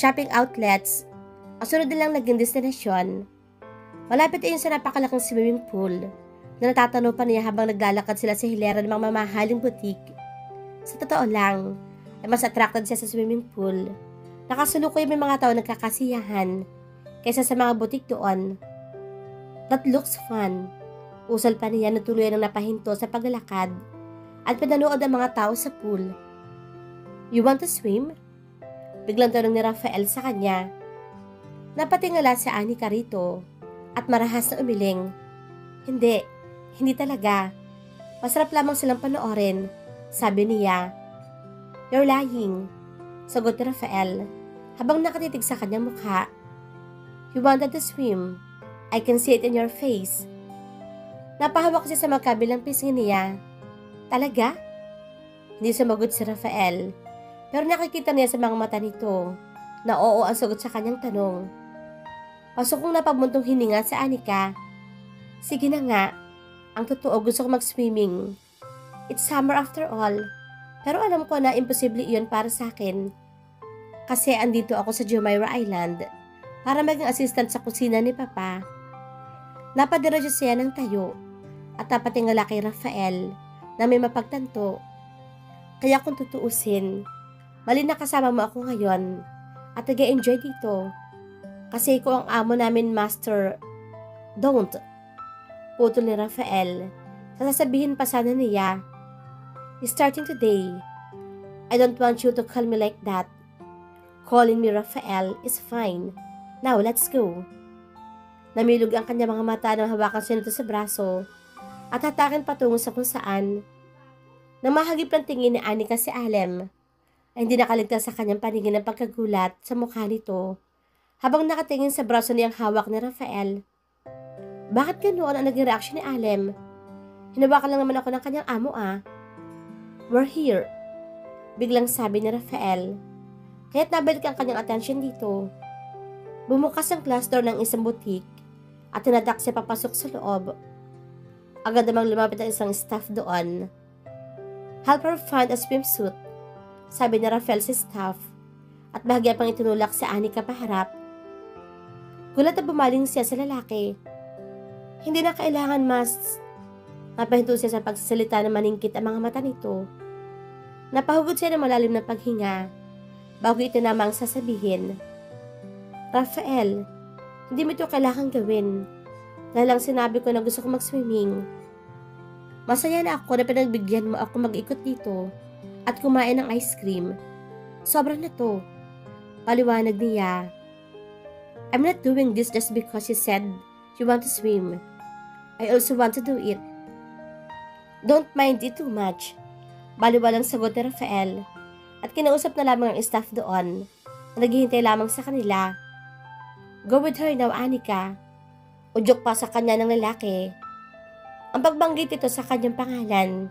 shopping outlets, ang sunod nilang naging destinasyon. Malapit ayun sa napakalaking swimming pool na natatanaw pa niya habang naglalakad sila sa hilera ng mga mamahaling butik. Sa totoo lang, ay mas attracted siya sa swimming pool. Nakasulukoy may mga tao nagkakasiyahan kaysa sa mga butik doon. That looks fun. Usal pa niya na tuluyan ng napahinto sa paglalakad at pinanood ang mga tao sa pool. You want to swim? Biglang tanong ni Rafael sa kanya. Napatingala si Anika rito at marahas na umiling. Hindi talaga. Masarap lamang silang panoorin, sabi niya. You're lying, sagot ni Rafael habang nakatitig sa kanyang mukha. You wanted to swim. I can see it in your face. Napahawak siya sa magkabilang pisngi niya. Talaga? Hindi sumagot si Rafael, pero nakikita niya sa mga mata nito na oo ang sagot sa kanyang tanong. Pasok kong napagmuntong hininga sa Anika. Sige na nga, ang totoo gusto ko mag-swimming. It's summer after all, pero alam ko na imposible iyon para sa akin. Kasi andito ako sa Jumeirah Island para maging assistant sa kusina ni Papa. Napadira siya ng tayo at napatingala kay Rafael na may mapagtanto. Kaya kung tutuusin, mali na kasama mo ako ngayon at nag-enjoy dito. Kasi ko ang amo namin, Master. Don't. Putol ni Rafael. Sasabihin pa sana niya. Starting today, I don't want you to call me like that. Calling me Rafael is fine. Now, let's go. Namilog ang kanya mga mata nang hawakan siya nito sa braso at hatakin patungo sa kung saan. Nang mahagip ng tingin ni Anika si Alem, ay hindi nakaligtas sa kanyang paningin ng pagkagulat sa mukha nito habang nakatingin sa braso niyang hawak ni Rafael. Bakit ganoon ang naging reaksyon ni Alem? Hinawakan lang naman ako ng kanyang amo We're here, biglang sabi ni Rafael. Kaya't nabalik ang kanyang atensyon dito. Bumukas ang glass door ng isang butik at tinadak siya papasok sa loob. Agad namang lumapit ang isang staff doon. Help her find a swimsuit, sabi ni Rafael sa staff at bahagya pang itinulak si Anika paharap. Gulat na bumaling siya sa lalaki. Hindi na kailangan mas. Napahinto siya sa pagsasalita na maningkit ang mga mata nito. Napahugod siya ng malalim na paghinga bago itinama ang sasabihin. Rafael, hindi mo ito kailangan gawin. Dahil lang sinabi ko na gusto ko mag-swimming. Masaya na ako na pinagbigyan mo ako mag-ikot dito at kumain ng ice cream. Sobra na to. Paliwanag niya. I'm not doing this just because you said you want to swim. I also want to do it. Don't mind it too much. Baliwalang sagot ni Rafael at kinausap na lamang ang staff doon na naghihintay lamang sa kanila. Go with her now, Anika. Udyok pa sa kanya ng lalaki. Ang pagbanggit ito sa kanyang pangalan,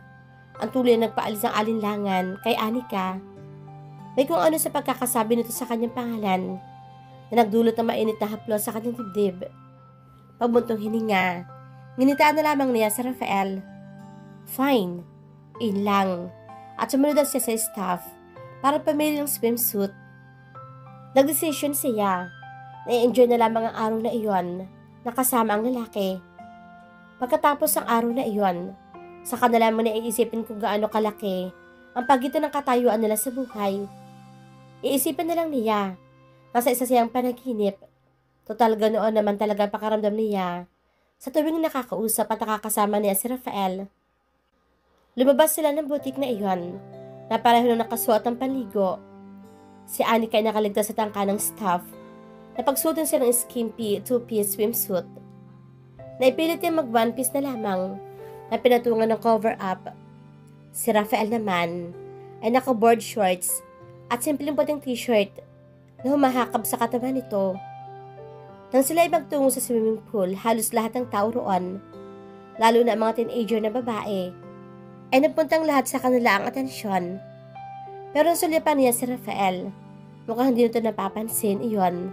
ang tuloy na nagpaalis ng alinlangan kay Anika. May kung ano sa pagkakasabi nito sa kanyang pangalan na nagdulot ng mainit na haplos sa kanyang dibdib. Pagbuntong hininga, nginitaan na lamang niya sa Rafael. Fine, in lang. At sumunod siya sa staff para pamili ng swimsuit. Nagdesisyon siya. Na-enjoy na lamang ang araw na iyon na kasama ang lalaki. Pagkatapos ng araw na iyon, saka na lamang naiisipin kung gaano kalaki ang pagitan ng katayuan nila sa buhay. Iisipin na lang niya, nasa isa siyang panaginip. Total ganoon naman talaga ang pakaramdam niya sa tuwing nakakausap at nakakasama niya si Rafael. Lumabas sila ng butik na iyon na pareho na nakasuot ng panligo. Si Anika ay nakaligtas sa tangka ng staff. Napagsuotin siya ng skimpy two-piece swimsuit. Naipilit niya mag-one piece na lamang na pinatungan ng cover-up. Si Rafael naman ay naka-board shorts at simpleng puting t-shirt na humahakap sa katawan nito. Nang sila ay magtungo sa swimming pool, halos lahat ng tao roon, lalo na ang mga teenager na babae, ay nagpuntang lahat sa kanila ang atensyon. Pero ang sulipan niya si Rafael, mukhang hindi nito napapansin iyon.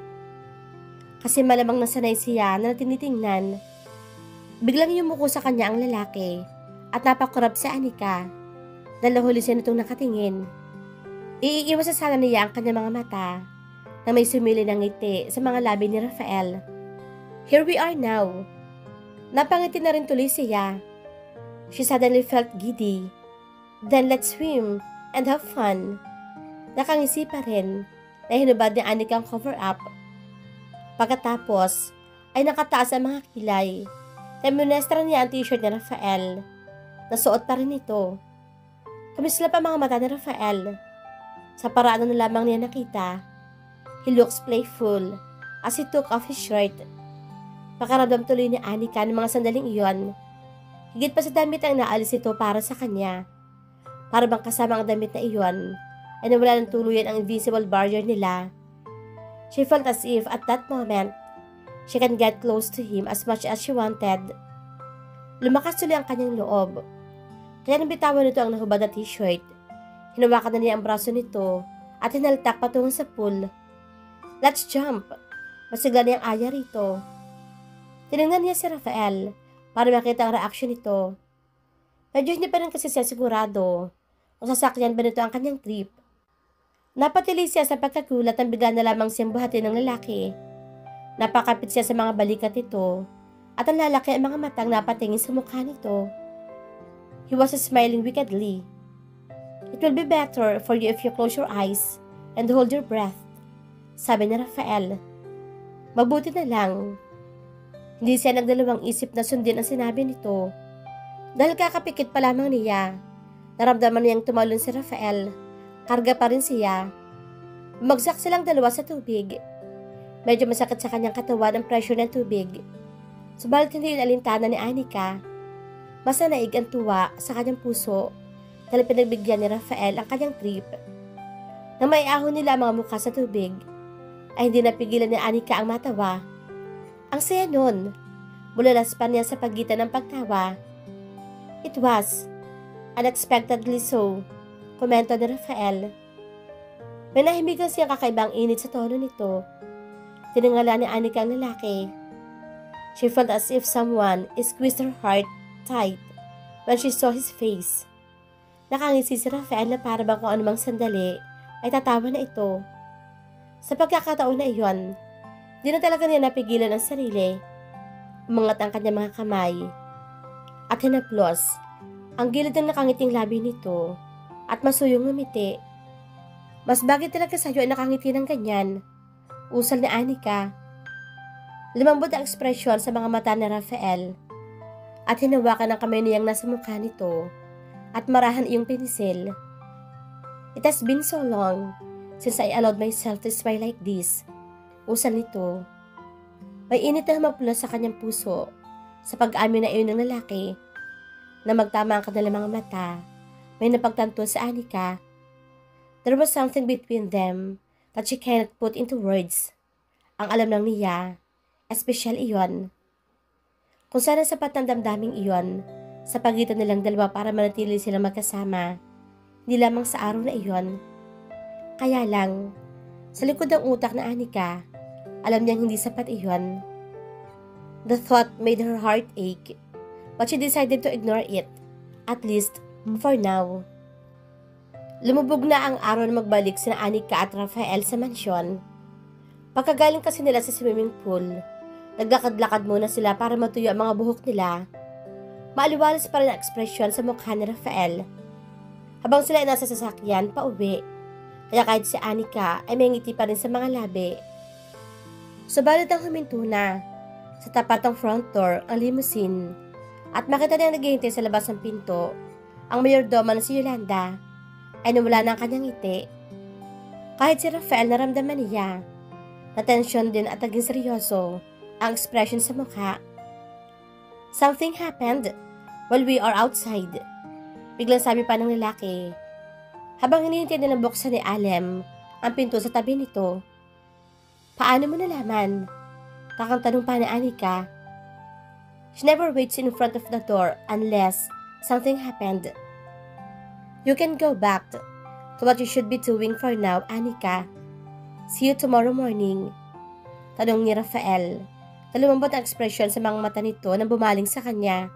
Kasi malamang nasanay siya na tinitingnan. Biglang yumuko sa kanya ang lalaki at napakurap si Anika. Dahil nahuli siya nitong nakatingin. Iiiwas sa sana niya ang kanyang mga mata na may sumili ng ngiti sa mga labi ni Rafael. Here we are now. Napangiti na rin tuloy siya. She suddenly felt giddy. Then let's swim and have fun. Nakangisi pa rin na hinubad ni Anika ang cover-up. Pagkatapos ay nakataas ang mga kilay. Namunestra niya ang t-shirt ni Rafael. Nasuot pa rin ito. Kumislap ang mga mata ni Rafael. Sa paraan na lamang niya nakita, he looks playful as he took off his shirt. Pakaramdam tuloy ni Anika ng mga sandaling iyon. Higit pa sa damit ang naalis ito para sa kanya. Para bang kasama ang damit na iyon ay nawala ng tuluyan ang invisible barrier nila. She felt as if at that moment, she can get close to him as much as she wanted. Lumakas tuloy ang kanyang loob. Kaya nang bitawan nito ang nahubad na t-shirt, hinawakan na niya ang braso nito at hinaltak patungo sa pool. Let's jump! Masigla niyang aya rito. Tinignan niya si Rafael para makita ang reaksyon nito. Medyo hindi pa rin kasi siya sigurado kung sasakyan ba nito ang kanyang trip. Napatili siya sa pagkagulat nang bigla na lamang siyang buhatin ng lalaki. Napakapit siya sa mga balikat nito at ang lalaki ang mga matang napatingin sa mukha nito. He was smiling wickedly. It will be better for you if you close your eyes and hold your breath, sabi ni Rafael. Mabuti na lang. Hindi siya nagdalawang isip na sundin ang sinabi nito. Dahil kakapikit pa lamang niya, naramdaman niyang tumalon si Rafael. Karga pa rin siya. Bumagsak silang dalawa sa tubig. Medyo masakit sa kanyang katawan ang pressure ng tubig. Subalit hindi yun alintana ni Anika. Mas naig ang tuwa sa kanyang puso dahil pinagbigyan ni Rafael ang kanyang trip. Nang maiahon nila ang mga mukha sa tubig, ay hindi napigilan ni Anika ang matawa. Ang saya nun. Mulalas pa niya sa pagitan ng pagtawa. It was unexpectedly so, komento ni Rafael. May nahimigan siyang kakaibang init sa tono nito. Tiningala ni Anika ang lalaki. She felt as if someone squeezed her heart tight when she saw his face. Nakangisi si Rafael na para bang kung anumang sandali ay tatawa na ito. Sa pagkakataon na iyon, di na talaga niya napigilan ang sarili. Umangat ang kanyang mga kamay at hinaplos ang gilid ng nakangiting labi nito at masuyong ngumiti. Mas bagay talaga sa'yo ay nakangiti ng ganyan, usal ni Anika. Lumambot ang ekspresyon sa mga mata ni Rafael at hinawakan ang kamay niyang nasa mukha nito at marahan iyong pinisil. It has been so long since I allowed myself to smile like this, usal nito. May init na humapula sa kanyang puso sa pag-amin na iyon ng lalaki na magtama ang kanilang mga mata. May napagtanto sa Anika. There was something between them that she cannot put into words. Ang alam lang niya, espesyal iyon. Kung sana sapat ang damdaming iyon sa pagitan nilang dalawa para manatili silang magkasama, hindi lamang sa araw na iyon. Kaya lang, sa likod ng utak na Anika, alam niyang hindi sapat iyon. The thought made her heart ache, but she decided to ignore it, at least for now. Lumubog na ang araw na magbalik sina Anika at Rafael sa mansyon. Pagkagaling kasi nila sa swimming pool, naglakad-lakad muna sila para matuyo ang mga buhok nila. Maaliwalas pa rin ang ekspresyon sa mukha ni Rafael. Habang sila ay nasa sasakyan, pauwi, kaya kahit si Anika ay may ngiti pa rin sa mga labi. Subalit ang huminto na sa tapat ng front door ang limousine at makita niyang naghihintay sa labas ng pinto ang mayordoma na si Yolanda ay nawala na ang kanyang ngiti. Kahit si Rafael naramdaman niya na tensyon din at naging seryoso ang expression sa mukha. Something happened while we are outside, biglang sabi pa ng lalaki habang hinihintay nilang buksan ni Alem ang pinto sa tabi nito. Paano mo nalaman? Takang tanong pa ni Anika. She never waits in front of the door unless something happened. You can go back to what you should be doing for now, Anika. See you tomorrow morning. Tanong ni Rafael. Lumambot ang ekspresyon sa mga mata nito nang bumaling sa kanya.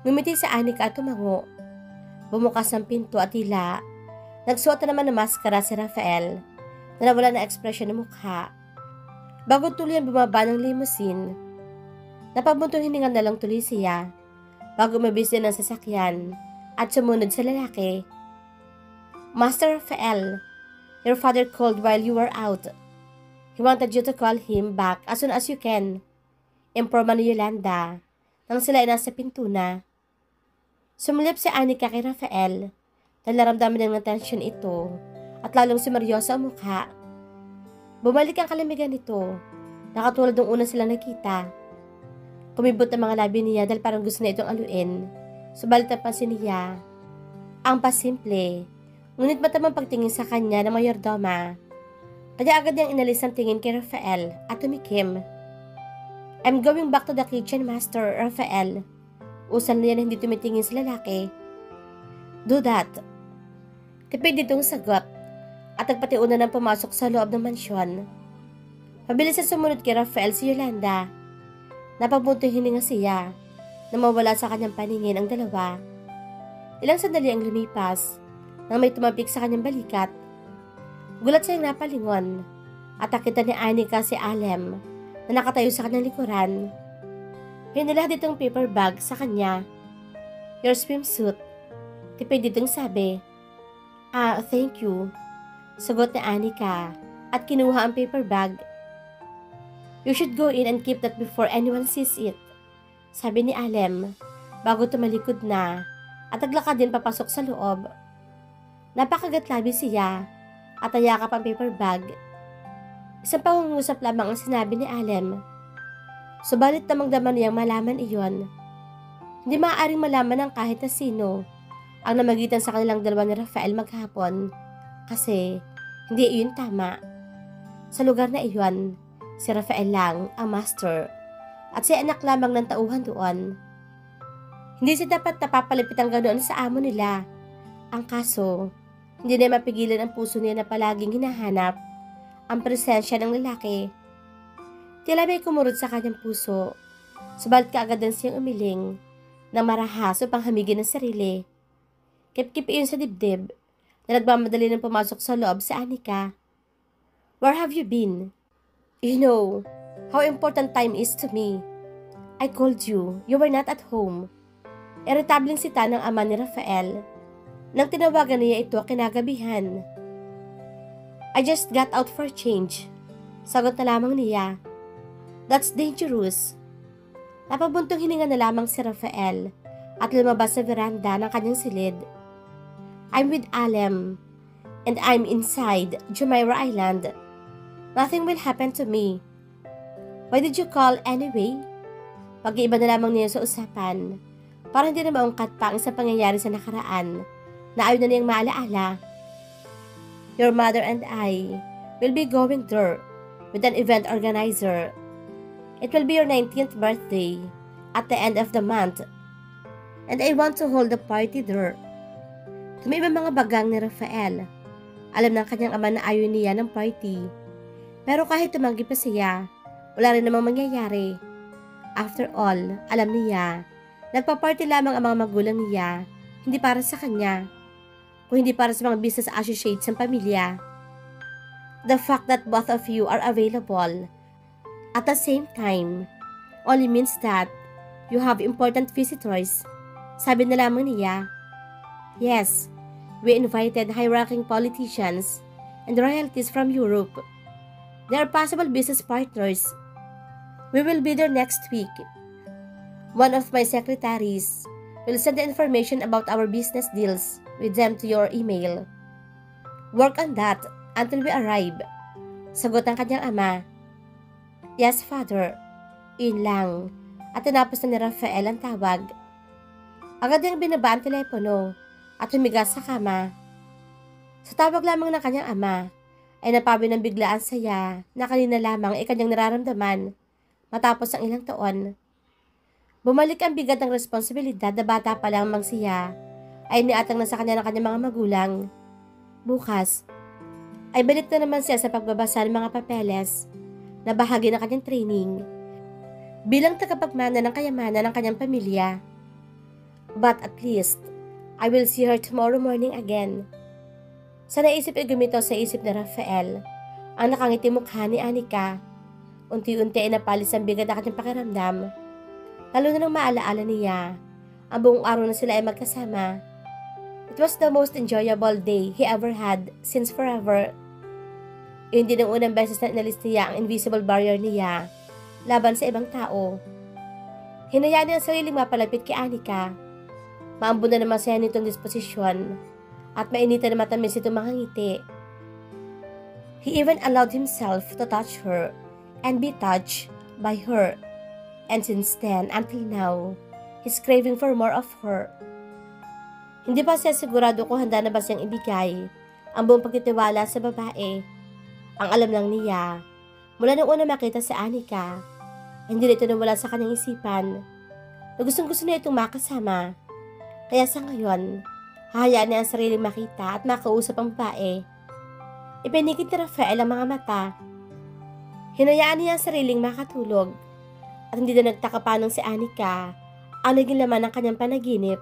Ngumiti si Anika at tumango. Bumukas ang pinto at tila nagsuot na naman ng maskara si Rafael na nawala na ekspresyon ng mukha. Bago tuluyan bumaba ng limousine, napabuntong hininga na lang tuloy siya bago mabis din ng sasakyan at sumunod sa lalaki. Master Rafael, your father called while you were out. He wanted you to call him back as soon as you can. Imporma ni Yolanda nang sila ay nasa pinto na. Sumulip si Anika kay Rafael dahil naramdaman ng tensyon ito at lalong sumeryoso ang mukha. Bumalik ang kalamigan nito, nakatulad ng una silang nakita. Kumibot ang mga labi niya dahil parang gusto na itong aluin. Subalit napansin niya ang pasimple, ngunit matamang pagtingin sa kanya ng mayordoma. Kaya agad niyang inalis ang tingin kay Rafael at tumikim. I'm going back to the kitchen, Master Rafael. Usal na yan hindi tumitingin sa lalaki. Do that. Tipid ditong sagot at nagpatiuna nang pumasok sa loob ng mansyon. Mabilis sa sumunod kay Rafael si Yolanda. Napabuntong hininga siya na mawala sa kanyang paningin ang dalawa. Ilang sandali ang lumipas nang may tumapik sa kanyang balikat. Gulat siyang napalingon at nakita ni Anika si Alem na nakatayo sa kanyang likuran. Hinilahad itong paper bag sa kanya. Your swimsuit. Tipid ditong sabi. Thank you. Sagot ni Anika at kinuha ang paper bag. You should go in and keep that before anyone sees it. Sabi ni Alem bago tumalikod na at naglakad din papasok sa loob. Napakagatlabi siya at ayakap ang paper bag. Isang pangungusap lamang ang sinabi ni Alem. Subalit namang daman niyang malaman iyon. Hindi maaaring malaman ng kahit na sino ang namagitan sa kanilang dalawa ni Rafael maghapon kasi hindi iyon tama. Sa lugar na iyon, si Rafael lang ang master at si anak lamang ng tauhan doon. Hindi siya dapat napapalipit ang ganoon sa amo nila. Ang kaso, hindi na mapigilan ang puso niya na palaging hinahanap ang presensya ng lalaki. Tila may kumurot sa kanyang puso, subalit kaagadan siyang umiling ng marahas upang hamigin ang sarili. Kip-kip iyon sa dibdib na nagmamadali ng pumasok sa loob sa Anika. Where have you been? You know how important time is to me. I called you. You were not at home. Irritabling sita ng ama ni Rafael nang tinawagan niya ito kinagabihan. I just got out for change. Sagot na lamang niya. That's dangerous. Napabuntong hininga na lamang si Rafael at lumabas sa veranda ng kanyang silid. I'm with Alem and I'm inside Jumeirah Island. Nothing will happen to me. Why did you call anyway? Pag-iiba na lamang niya sa usapan para hindi na maungkat pa ang isang pangyayari sa nakaraan na ayaw na niyang maalaala. Your mother and I will be going there with an event organizer. It will be your 19th birthday at the end of the month and I want to hold a party there. Tumiba mga bagang ni Rafael. Alam ng kanyang ama na ayaw niya ng party. Pero kahit tumanggi pa siya, wala rin namang mangyayari. After all, alam niya, nagpa-party lamang ang mga magulang niya, hindi para sa kanya, kung hindi para sa mga business associates ng pamilya. The fact that both of you are available at the same time only means that you have important visitors. Sabi na lamang niya. Yes, we invited high-ranking politicians and royalties from Europe. They are possible business partners. We will be there next week. One of my secretaries will send the information about our business deals with them to your email. Work on that until we arrive. Sagot ng kanyang ama. Yes, father. Yun lang. At tinapos na ni Rafael ang tawag. Agad niyang binaba ang telepono at humiga sa kama. Sa tawag lamang ng kanyang ama, ay napabi ng biglaan saya na kanina lamang ay kanyang nararamdaman matapos ang ilang taon. Bumalik ang bigat ng responsibilidad na bata pa lamang siya ay niatang na sa kanya ng kanyang mga magulang. Bukas, ay balik na naman siya sa pagbabasa ng mga papeles na bahagi ng kanyang training bilang tagapagmana ng kayamanan ng kanyang pamilya. But at least, I will see her tomorrow morning again. Sa naisip ay gumito sa isip ni Rafael ang nakangiti mukha ni Anika. Unti-unti ay napalis ang bigat na kanyang pakiramdam. Lalo na nang maalaala niya ang buong araw na sila ay magkasama. It was the most enjoyable day he ever had since forever. Iyon din ang unang beses na inalis niya ang invisible barrier niya laban sa ibang tao. Hinayaan niya ang sariling mapalapit kay Anika. Maambon na naman siya nitong disposisyon at mainitan na matamis itong mga ngiti. He even allowed himself to touch her and be touched by her. And since then, until now, he's craving for more of her. Hindi pa siya sigurado kung handa na ba siyang ibigay ang buong pagtitiwala sa babae. Ang alam lang niya, mula nung una makita si Anika, hindi na ito nawala sa kanyang isipan na gustong-gusto na itong makasama. Kaya sa ngayon, hahayaan niya ang sariling makita at makausap ang babae. Ipinikit ni Rafael ang mga mata. Hinayaan niya ang sariling makatulog. At hindi na nagtaka pa nung si Anika ang naging laman ng kanyang panaginip.